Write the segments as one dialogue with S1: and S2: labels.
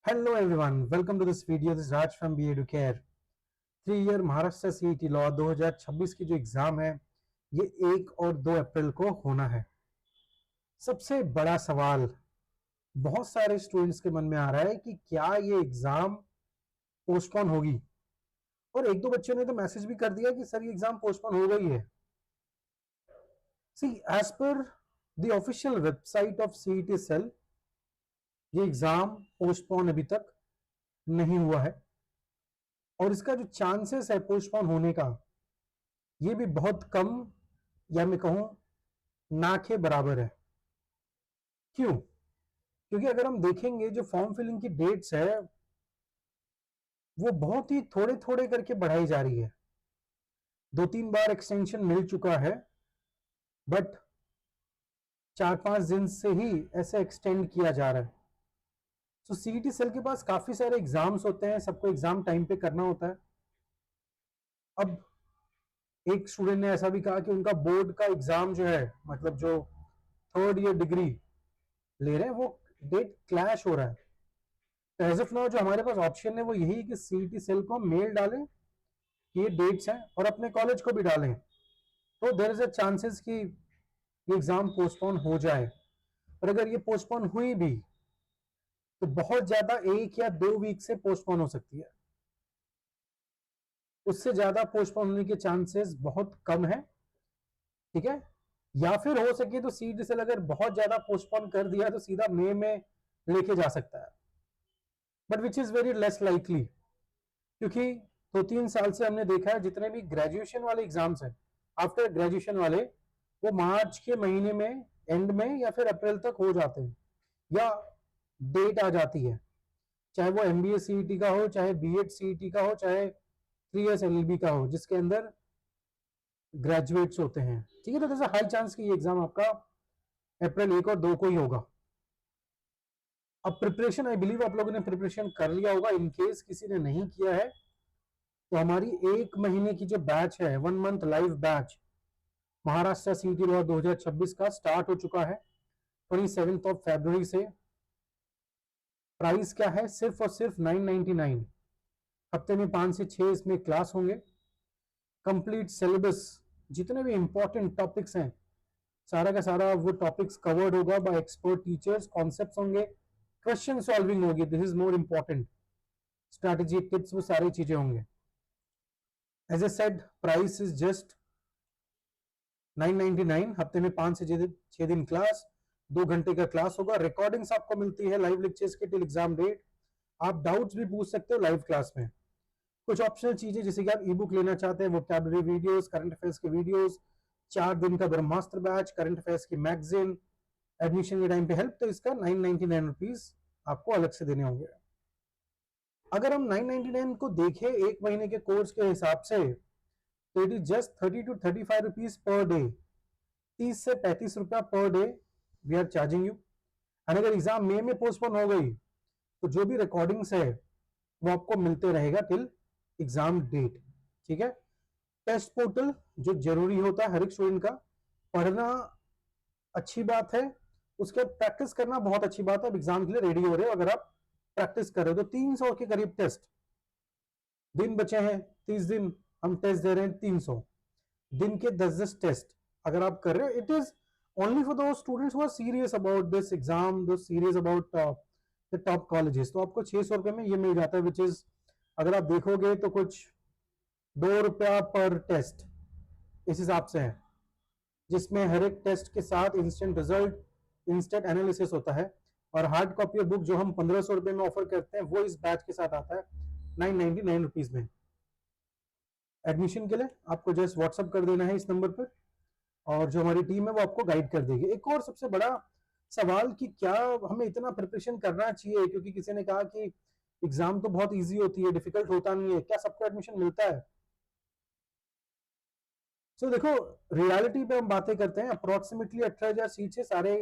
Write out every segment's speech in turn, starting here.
S1: Hello everyone, welcome to this video. This is Raj from BA Educare. 3 year Maharashtra CET law 2026 की जो exam है ये 1 और 2 अप्रैल को होना है। सबसे बड़ा सवाल बहुत सारे स्टूडेंट्स के मन में आ रहा है कि क्या ये एग्जाम पोस्टपोन होगी, और एक दो बच्चों ने तो मैसेज भी कर दिया कि सर ये एग्जाम पोस्टपोन हो गई है। See as per the official website of CET cell ये एग्जाम पोस्टपोन अभी तक नहीं हुआ है, और इसका जो चांसेस है पोस्टपोन होने का ये भी बहुत कम, या मैं कहूं ना के बराबर है। क्यों? क्योंकि अगर हम देखेंगे जो फॉर्म फिलिंग की डेट्स है वो बहुत ही थोड़े थोड़े करके बढ़ाई जा रही है। 2-3 बार एक्सटेंशन मिल चुका है, बट 4-5 दिन से ही ऐसे एक्सटेंड किया जा रहा है। तो CET सेल के पास काफी सारे एग्जाम्स होते हैं, सबको एग्जाम टाइम पे करना होता है। अब एक स्टूडेंट ने ऐसा भी कहा कि उनका बोर्ड का एग्जाम जो है, मतलब जो 3rd ईयर डिग्री ले रहे हैं, वो डेट क्लैश हो रहा है। तो एज ऑफ नाउ जो हमारे पास ऑप्शन है वो यही है कि CET सेल को मेल डालें कि ये डेट्स हैं, और अपने कॉलेज को भी डालें, तो देयर इज अ चांसेस कि ये एग्जाम पोस्टपोन हो जाए। और अगर ये पोस्टपोन हुई भी तो बहुत ज्यादा 1 या 2 वीक से पोस्टपोन हो सकती है, उससे ज्यादा पोस्टपोन होने के चांसेस बहुत कम है। ठीक है, या फिर हो सके तो CET सेल अगर बहुत ज्यादा पोस्टपोन कर दिया तो सीधा मई में लेके जा सकता है, but which is very less likely. क्योंकि 2-3 साल से हमने देखा है जितने भी ग्रेजुएशन वाले एग्जाम्स हैं, आफ्टर ग्रेजुएशन वाले, वो मार्च के महीने में एंड में या फिर अप्रैल तक हो जाते हैं, या डेट आ जाती है, चाहे वो MBA CET का हो, चाहे B.Ed CET का हो, चाहे 3 years LLB का हो, जिसके अंदर ग्रेजुएट्स होते हैं। ठीक है, तो there's a हाई चांस कि ये एग्जाम आपका अप्रैल 1 और 2 को ही होगा। अब प्रिपरेशन, आई बिलीव आप लोगों ने प्रिपरेशन कर लिया होगा। इन केस किसी ने नहीं किया है तो हमारी 1 महीने की जो बैच है, 1 month live batch, Maharashtra CET law 2026 का स्टार्ट हो चुका है 27 फरवरी से। प्राइस क्या है? सिर्फ और सिर्फ 999। हफ्ते में 5 से 6 इसमें क्लास होंगे। कंप्लीट सिलेबस, जितने भी इंपॉर्टेंट टॉपिक्स हैं सारा का सारा वो टॉपिक्स कवर्ड होगा बाय एक्सपर्ट टीचर्स। कॉन्सेप्ट्स होंगे, क्वेश्चन सॉल्विंग होगी, this is more important, strategy tips, वो सारी चीजें होंगे। As I said, price is just 999। हफ्ते में 5 से 6 दिन क्लास, 2 घंटे का क्लास होगा। रिकॉर्डिंग्स आपको मिलती है लाइव लेक्चर्स के टिल एग्जाम डेट। आप डाउट्स भी पूछ सकते हो लाइव क्लास में। कुछ ऑप्शनल चीजें, जैसे कि आप ई बुक लेना चाहते हैं, वोकैबुलरी वीडियोस, करंट अफेयर्स के वीडियोस, 4 दिन का ब्रह्मास्त्र बैच, करंट अफेयर्स की मैगजीन, एडमिशन के टाइम पे हेल्प, तो इसका 999 रुपीज आपको अलग से देने होंगे। अगर हम 999 को देखें 1 महीने के कोर्स के हिसाब से, तो it is just 30 to 35 rupees per day. 30 से 35 रुपया per day we are charging you. And अगर एग्जाम मई में पोस्टपोन हो गई तो जो भी रिकॉर्डिंग्स है वो आपको मिलते रहेगा टिल एग्जाम डेट। ठीक है, टेस्ट पोर्टल जो जरूरी होता है हर एक स्टूडेंट का, पढ़ना अच्छी बात है, उसके बाद प्रैक्टिस करना बहुत अच्छी बात है। अब एग्जाम के लिए रेडी हो रहे हो, अगर आप प्रैक्टिस कर रहे हो तो 300 के करीब टेस्ट दिन बचे हैं। 30 दिन हम टेस्ट दे रहे हैं, 300 दिन के 10-10 टेस्ट अगर आप कर रहे हो। It is only for those students who are serious about this exam, those serious about the top colleges. तो आपको 600 रुपए में ये मिल जाता है, विच इज अगर आप देखोगे तो कुछ 2 रुपया पर टेस्ट इस हिसाब से है, जिसमें हर एक टेस्ट के साथ इंस्टेंट रिजल्ट, इंस्टेंट एनालिसिस होता है। और हार्ड कॉपी बुक जो हम 1500 रुपए में ऑफर करते हैं वो इस बैच के साथ आता है 999 रुपीज में। एडमिशन के लिए आपको जस्ट व्हाट्सअप कर देना है इस नंबर पर, और जो हमारी टीम है वो आपको गाइड कर देगी। एक और सबसे बड़ा सवाल कि क्या हमें इतना प्रिपरेशन करना चाहिए, क्योंकि किसी ने कहा कि एग्जाम तो बहुत इजी होती है, डिफिकल्ट होता नहीं है, क्या सबको एडमिशन मिलता है? सो देखो, रियलिटी पे हम बातें करते हैं। अप्रोक्सीमेटली 18,000 सीट है सारे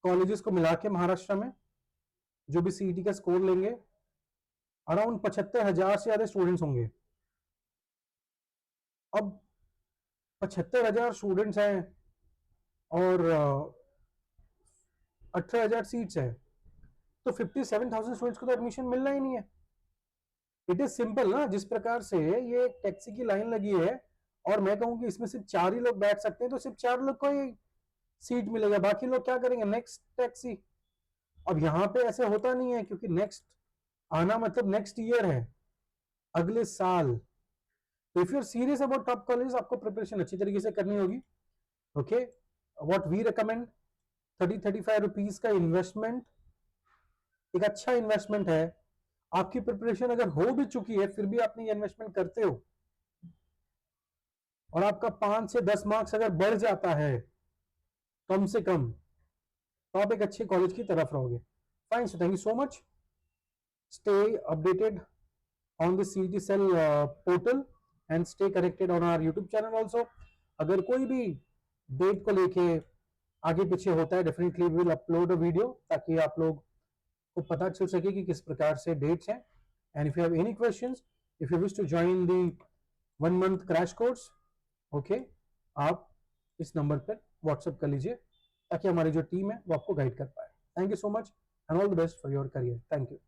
S1: कॉलेजेस को मिला के महाराष्ट्र में, जो भी CET का स्कोर लेंगे अराउंड 75,000 से ज्यादा स्टूडेंट्स होंगे। अब 75,000 स्टूडेंट्स हैं और 18,000 सीट्स हैं, तो 57,000 स्टूडेंट्स को तो एडमिशन मिलना ही नहीं है। इट इज सिंपल ना, जिस प्रकार से ये टैक्सी की लाइन लगी है और मैं कहूँ कि इसमें सिर्फ 4 ही लोग बैठ सकते हैं, तो सिर्फ 4 लोग को ही सीट मिलेगा, बाकी लोग क्या करेंगे, नेक्स्ट टैक्सी। अब यहाँ पे ऐसे होता नहीं है, क्योंकि नेक्स्ट आना मतलब नेक्स्ट ईयर है, अगले साल। तो if you are serious about top college, आपको प्रिपरेशन अच्छी तरीके से करनी होगी। Okay, what we recommend, 30-35 rupees का इन्वेस्टमेंट एक अच्छा इन्वेस्टमेंट है। आपकी प्रिपरेशन अगर हो भी चुकी है, फिर भी आप ये इन्वेस्टमेंट करते हो और आपका 5 से 10 मार्क्स अगर बढ़ जाता है कम से कम, तो आप एक अच्छे कॉलेज की तरफ रहोगे। Fine, so thank you so much. Stay updated on the CET Cell portal and stay connected on our YouTube channel also. अगर कोई भी डेट को लेके आगे पीछे होता है, definitely we will upload a video, ताकि आप लोग को पता चल सके कि किस प्रकार से डेट्स हैं। And if you have any questions, if you wish to join the 1 month crash course, okay, आप इस नंबर पर व्हाट्सएप कर लीजिए, ताकि हमारी जो टीम है वो आपको गाइड कर पाए। Thank you so much and all the best for your career. Thank you.